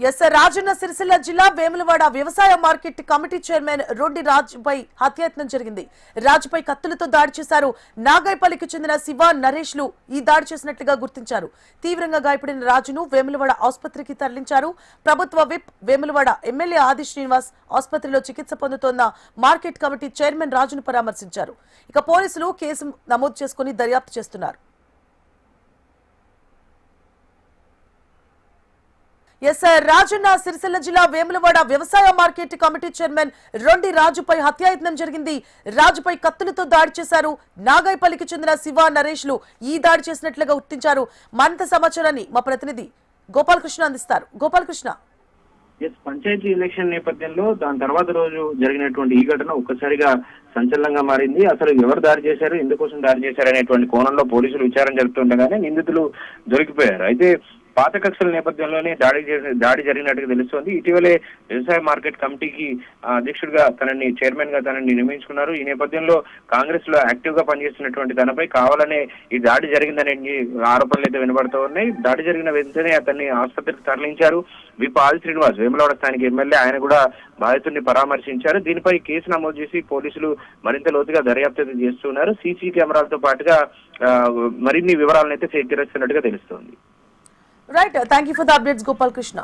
Yes Rajanna Sircilla జిల్లా వేములవాడ వ్యవసాయ market committee chairman Roddi రాజుపై హత్యాయత్నం జరిగింది. రాజుపై కత్తులతో దాడి చేశారు. నాగైపల్లికి చెందిన శివ నరేష్ లు ఈ దాడి చేసినట్లుగా గుర్తించారు. తీవ్రంగా గాయపడిన రాజును వేములవాడ ఆసుపత్రికి తరలించారు. ప్రభుత్వ విప్ వేములవాడ ఎమ్మెల్యే ఆది శ్రీనివాస్ ఆసుపత్రిలో చికిత్స పొందుతోన్న మార్కెట్ కమిటీ చైర్మన్ రాజును పరామర్శించారు. ఇక పోలీసులు కేసు నమోదు చేసుకుని దర్యాప్తు చేస్తున్నారు. ఎస్ రాజన్న సిరిసిల్ల జిల్లా వేములవాడ వ్యవసాయ మార్కెట్ కమిటీ చైర్మన్ రొడ్డి రాజుపై హత్యాయత్నం జరిగింది. రాజుపై కత్తులతో దాడి చేశారు. నాగైపల్లికి చెందిన శివ నరేష్ లు ఈ దాడి చేసినట్లుగా గుర్తించారు. మరింత సమాచారాన్ని మా ప్రతినిధి గోపాలకృష్ణ అందిస్తారు. గోపాలకృష్ణ, పంచాయతీ ఎలక్షన్ నేపథ్యంలో దాని తర్వాత రోజు జరిగినటువంటి ఈ ఘటన ఒక్కసారిగా సంచలనంగా మారింది. అసలు ఎవరు దాడి చేశారు, ఎందుకోసం దాడి చేశారు అనేటువంటి కోణంలో పోలీసులు విచారణ జరుపుతుండగానే నిందితులు దొరికిపోయారు. అయితే పాత కక్షల నేపథ్యంలోనే దాడి జరిగినట్టుగా తెలుస్తోంది. ఇటీవలే వ్యవసాయ మార్కెట్ కమిటీకి అధ్యక్షుడిగా తనని చైర్మన్ గా తనని నియమించుకున్నారు. ఈ నేపథ్యంలో కాంగ్రెస్ లో యాక్టివ్ గా పనిచేస్తున్నటువంటి తనపై కావాలనే ఈ దాడి జరిగిందనే ఆరోపణలు అయితే వినబడుతూ ఉన్నాయి. దాడి జరిగిన వెంటనే అతన్ని ఆసుపత్రికి తరలించారు. విప్ ఆది శ్రీనివాస్ వేములవాడ స్థానిక ఎమ్మెల్యే, ఆయన కూడా బాధితుడిని పరామర్శించారు. దీనిపై కేసు నమోదు చేసి పోలీసులు మరింత లోతుగా దర్యాప్తు చేస్తున్నారు. సీసీ కెమెరాలతో పాటుగా మరిన్ని వివరాలను అయితే సేకరిస్తున్నట్టుగా తెలుస్తోంది. Right. Thank you for the updates, Gopal Krishna.